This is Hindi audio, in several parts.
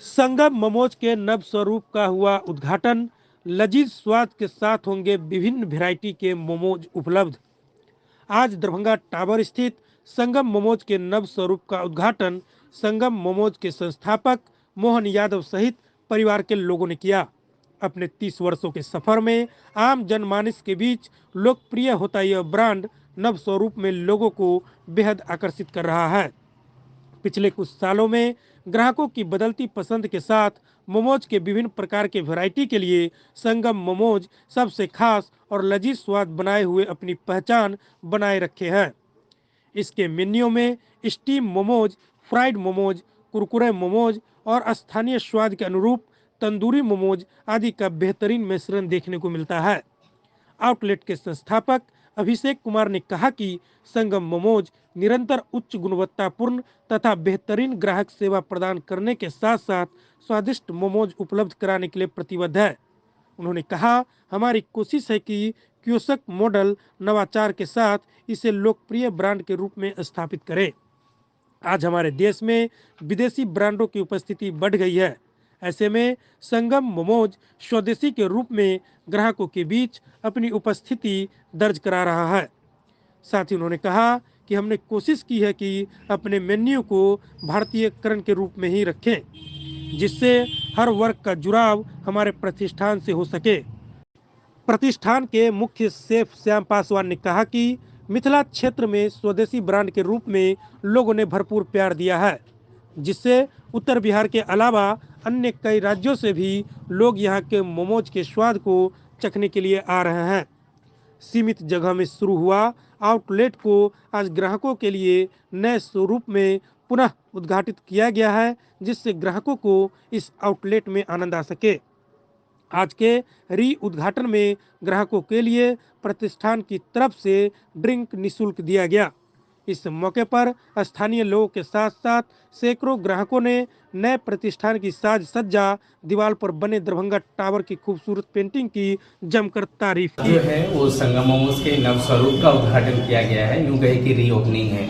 संगम मोमोज के नव स्वरूप का हुआ उद्घाटन। लजीज स्वाद के साथ होंगे विभिन्न वैरायटी के मोमोज उपलब्ध। आज दरभंगा टावर स्थित संगम मोमोज के नव स्वरूप का उद्घाटन संगम मोमोज के संस्थापक मोहन यादव सहित परिवार के लोगों ने किया। अपने 30 वर्षों के सफर में आम जनमानस के बीच लोकप्रिय होता यह ब्रांड नव स्वरूप में लोगों को बेहद आकर्षित कर रहा है। पिछले कुछ सालों में ग्राहकों की बदलती पसंद के साथ मोमोज के विभिन्न प्रकार के वैरायटी के लिए संगम मोमोज सबसे खास और लजीज स्वाद बनाए हुए अपनी पहचान बनाए रखे हैं। इसके मेन्यू में स्टीम मोमोज, फ्राइड मोमोज, कुरकुरे मोमोज और स्थानीय स्वाद के अनुरूप तंदूरी मोमोज आदि का बेहतरीन मिश्रण देखने को मिलता है। आउटलेट के संस्थापक अभिषेक कुमार ने कहा कि संगम मोमोज निरंतर उच्च गुणवत्तापूर्ण तथा बेहतरीन ग्राहक सेवा प्रदान करने के साथ साथ स्वादिष्ट मोमोज उपलब्ध कराने के लिए प्रतिबद्ध है। उन्होंने कहा, हमारी कोशिश है कि कियोस्क मॉडल नवाचार के साथ इसे लोकप्रिय ब्रांड के रूप में स्थापित करें। आज हमारे देश में विदेशी ब्रांडों की उपस्थिति बढ़ गई है। ऐसे में संगम मोमोज स्वदेशी के रूप में ग्राहकों के बीच अपनी उपस्थिति दर्ज करा रहा है। साथ ही उन्होंने कहा कि हमने कोशिश की है कि अपने मेन्यू को भारतीयकरण के रूप में ही रखें, जिससे हर वर्ग का जुड़ाव हमारे प्रतिष्ठान से हो सके। प्रतिष्ठान के मुख्य शेफ श्याम पासवान ने कहा कि मिथिला क्षेत्र में स्वदेशी ब्रांड के रूप में लोगों ने भरपूर प्यार दिया है, जिससे उत्तर बिहार के अलावा अन्य कई राज्यों से भी लोग यहां के मोमोज के स्वाद को चखने के लिए आ रहे हैं। सीमित जगह में शुरू हुआ आउटलेट को आज ग्राहकों के लिए नए स्वरूप में पुनः उद्घाटित किया गया है, जिससे ग्राहकों को इस आउटलेट में आनंद आ सके। आज के री उद्घाटन में ग्राहकों के लिए प्रतिष्ठान की तरफ से ड्रिंक निःशुल्क दिया गया। इस मौके पर स्थानीय लोगों के साथ साथ सैकड़ों ग्राहकों ने नए प्रतिष्ठान की साज सज्जा, दीवार पर बने दरभंगा टावर की खूबसूरत पेंटिंग की जमकर तारीफ की। जो है वो संगम मोमोज के नव स्वरूप का उद्घाटन किया गया है, यूं कहे कि री ओपनिंग है।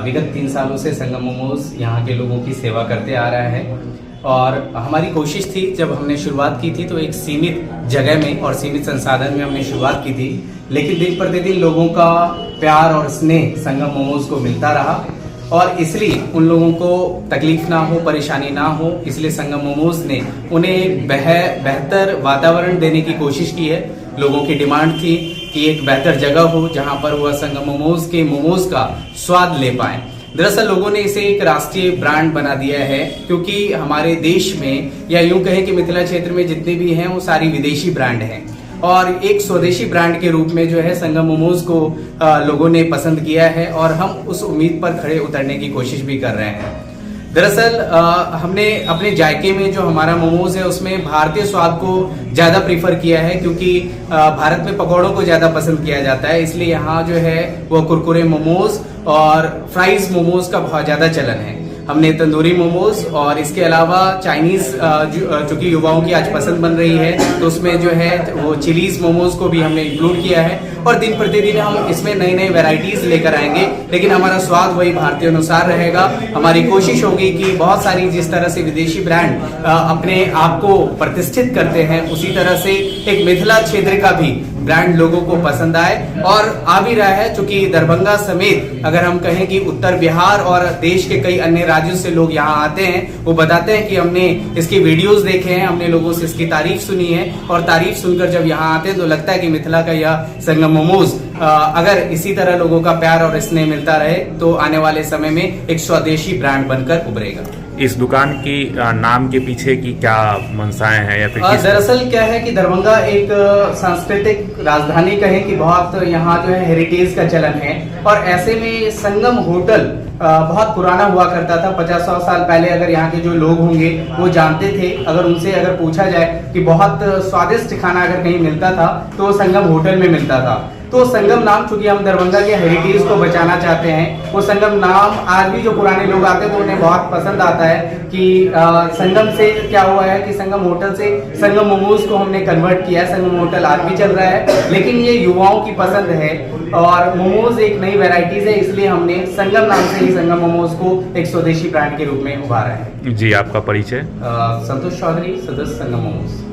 विगत 3 सालों से संगम मोमोज यहाँ के लोगों की सेवा करते आ रहा है और हमारी कोशिश थी, जब हमने शुरुआत की थी तो एक सीमित जगह में और सीमित संसाधन में हमने शुरुआत की थी, लेकिन दिन प्रतिदिन लोगों का प्यार और स्नेह संगम मोमोज को मिलता रहा और इसलिए उन लोगों को तकलीफ ना हो, परेशानी ना हो, इसलिए संगम मोमोज ने उन्हें एक बेहतर वातावरण देने की कोशिश की है। लोगों की डिमांड थी कि एक बेहतर जगह हो जहां पर वह संगम मोमोज के मोमोज का स्वाद ले पाए। दरअसल लोगों ने इसे एक राष्ट्रीय ब्रांड बना दिया है, क्योंकि हमारे देश में या यूं कहें कि मिथिला क्षेत्र में जितने भी हैं वो सारी विदेशी ब्रांड हैं और एक स्वदेशी ब्रांड के रूप में जो है संगम मोमोज को लोगों ने पसंद किया है और हम उस उम्मीद पर खड़े उतरने की कोशिश भी कर रहे हैं। दरअसल हमने अपने जायके में जो हमारा मोमोज है उसमें भारतीय स्वाद को ज्यादा प्रीफर किया है, क्योंकि भारत में पकौड़ों को ज्यादा पसंद किया जाता है, इसलिए यहाँ जो है वो कुरकुरे मोमोज और फ्राइज मोमोज का बहुत ज्यादा चलन है। हमने तंदूरी मोमोज और इसके अलावा चाइनीज जो कि युवाओं की आज पसंद बन रही है, तो उसमें जो है वो चिलीज मोमोज को भी हमने इंक्लूड किया है और दिन प्रतिदिन हम इसमें नई नई वैरायटीज लेकर आएंगे, लेकिन हमारा स्वाद वही भारतीय अनुसार रहेगा। हमारी कोशिश होगी कि बहुत सारी जिस तरह से विदेशी ब्रांड अपने आप को प्रतिष्ठित करते हैं, उसी तरह से एक मिथिला क्षेत्र का भी ब्रांड लोगों को पसंद आए और आ भी रहा है। चूंकि दरभंगा समेत अगर हम कहें कि उत्तर बिहार और देश के कई अन्य राज्यों से लोग यहाँ आते हैं, वो बताते हैं कि हमने इसकी वीडियोस देखे हैं, हमने लोगों से इसकी तारीफ सुनी है और तारीफ सुनकर जब यहाँ आते हैं तो लगता है कि मिथिला का यह संगम मोमोज अगर इसी तरह लोगों का प्यार और स्नेह मिलता रहे तो आने वाले समय में एक स्वदेशी ब्रांड बनकर उभरेगा। इस दुकान की नाम के पीछे की क्या मंशाएं हैं या फिर दरअसल क्या है कि दरभंगा एक सांस्कृतिक राजधानी कहें कि बहुत यहाँ जो है हेरिटेज का चलन है और ऐसे में संगम होटल बहुत पुराना हुआ करता था। 50-100 साल पहले अगर यहाँ के जो लोग होंगे वो जानते थे, अगर उनसे अगर पूछा जाए कि बहुत स्वादिष्ट खाना अगर कहीं मिलता था तो संगम होटल में मिलता था। तो संगम नाम, चूंकि हम दरभंगा के हेरिटेज को बचाना चाहते हैं, वो संगम नाम आज भी जो पुराने लोग आते हैं तो उन्हें बहुत पसंद आता है कि संगम से क्या हुआ है कि संगम होटल से संगम मोमोज को हमने कन्वर्ट किया है। संगम होटल आज भी चल रहा है, लेकिन ये युवाओं की पसंद है और मोमोज एक नई वेराइटीज है, इसलिए हमने संगम नाम से ही संगम मोमोज को एक स्वदेशी ब्रांड के रूप में उभारा है। जी, आपका परिचय? संतोष चौधरी, सदस्य संगम मोमोज।